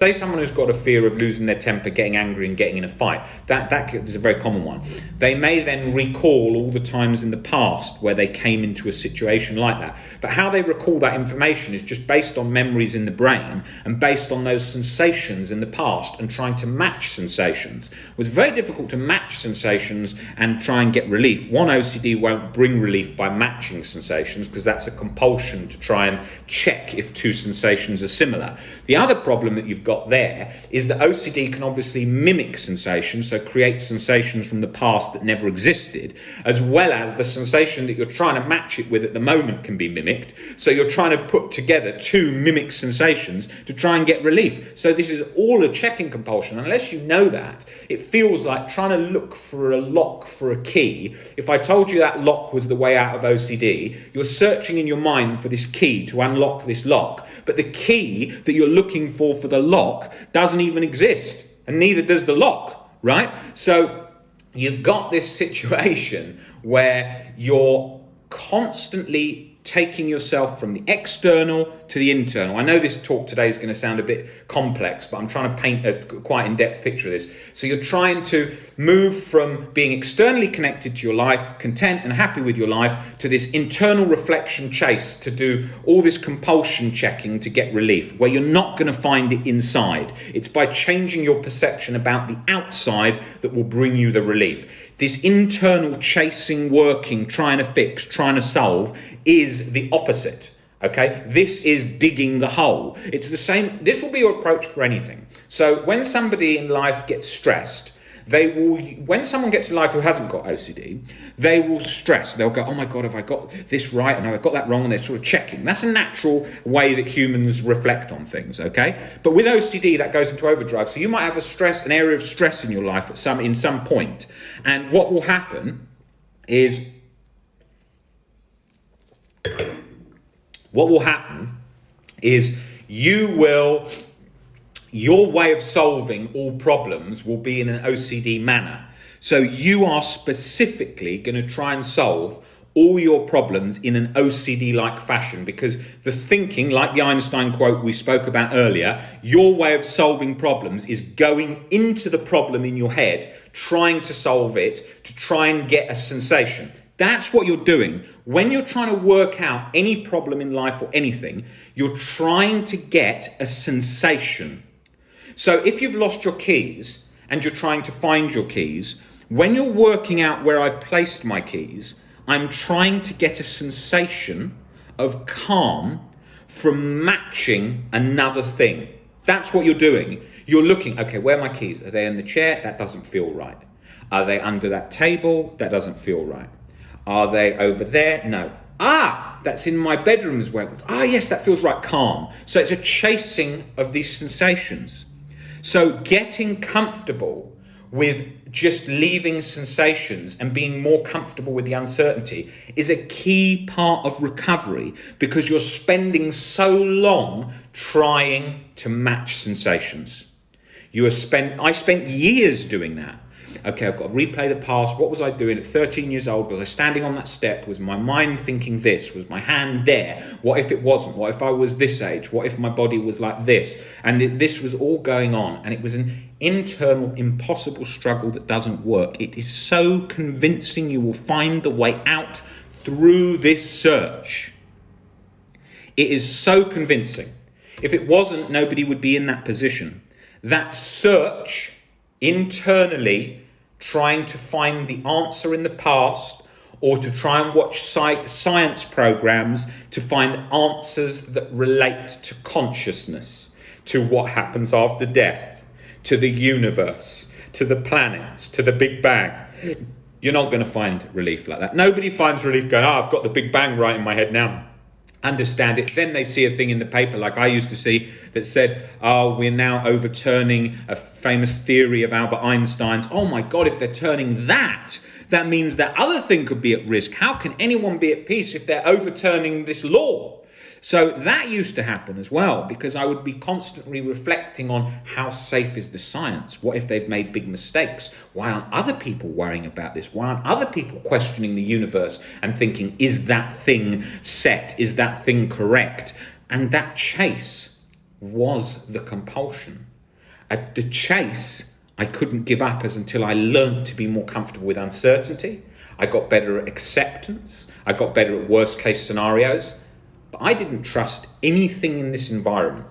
Say someone who's got a fear of losing their temper, getting angry and getting in a fight, that is a very common one. They may then recall all the times in the past where they came into a situation like that. But how they recall that information is just based on memories in the brain and based on those sensations in the past and trying to match sensations. It's very difficult to match sensations and try and get relief. One, OCD won't bring relief by matching sensations because that's a compulsion to try and check if two sensations are similar. The other problem that you've got there is that OCD can obviously mimic sensations, so create sensations from the past that never existed, as well as the sensation that you're trying to match it with at the moment can be mimicked. So you're trying to put together two mimic sensations to try and get relief. So this is all a checking compulsion. Unless you know that, it feels like trying to look for a lock for a key. If I told you that lock was the way out of OCD, you're searching in your mind for this key to unlock this lock. But the key that you're looking for the lock doesn't even exist, and neither does the lock, right? So you've got this situation where you're constantly taking yourself from the external to the internal. I know this talk today is going to sound a bit complex, but I'm trying to paint a quite in-depth picture of this. So you're trying to move from being externally connected to your life, content and happy with your life, to this internal reflection chase to do all this compulsion checking to get relief, where you're not going to find it inside. It's by changing your perception about the outside that will bring you the relief. This internal chasing, working, trying to fix, trying to solve is the opposite. Okay, this is digging the hole. It's the same. This will be your approach for anything. So when somebody in life gets stressed, when someone gets to life who hasn't got OCD, they will stress. They'll go, oh my God, have I got this right? And have I got that wrong? And they're sort of checking. That's a natural way that humans reflect on things, okay? But with OCD, that goes into overdrive. So you might have an area of stress in your life in some point. And what will happen is, your way of solving all problems will be in an OCD manner. So you are specifically going to try and solve all your problems in an OCD-like fashion, because the thinking, like the Einstein quote we spoke about earlier, your way of solving problems is going into the problem in your head, trying to solve it, to try and get a sensation. That's what you're doing. When you're trying to work out any problem in life or anything, you're trying to get a sensation. So if you've lost your keys and you're trying to find your keys, when you're working out where I've placed my keys, I'm trying to get a sensation of calm from matching another thing. That's what you're doing. You're looking, okay, where are my keys? Are they in the chair? That doesn't feel right. Are they under that table? That doesn't feel right. Are they over there? No. That's in my bedroom as well. Yes, that feels right. Calm. So it's a chasing of these sensations. So getting comfortable with just leaving sensations and being more comfortable with the uncertainty is a key part of recovery, because you're spending so long trying to match sensations. I spent years doing that. Okay, I've got to replay the past. What was I doing at 13 years old? Was I standing on that step? Was my mind thinking this? Was my hand there? What if it wasn't? What if I was this age? What if my body was like this? And this was all going on. And it was an internal, impossible struggle that doesn't work. It is so convincing you will find the way out through this search. It is so convincing. If it wasn't, nobody would be in that position. That search internally, trying to find the answer in the past, or to try and watch science programs to find answers that relate to consciousness, to what happens after death, to the universe, to the planets, to the Big Bang. You're not going to find relief like that. Nobody finds relief going, I've got the Big Bang right in my head now. Understand it. Then they see a thing in the paper like I used to see that said, we're now overturning a famous theory of Albert Einstein's. Oh my God, if they're turning that means that other thing could be at risk. How can anyone be at peace if they're overturning this law? So that used to happen as well, because I would be constantly reflecting on how safe is the science? What if they've made big mistakes? Why aren't other people worrying about this? Why aren't other people questioning the universe and thinking, is that thing set? Is that thing correct? And that chase was the compulsion. At the chase, I couldn't give up until I learned to be more comfortable with uncertainty. I got better at acceptance. I got better at worst case scenarios. But I didn't trust anything in this environment.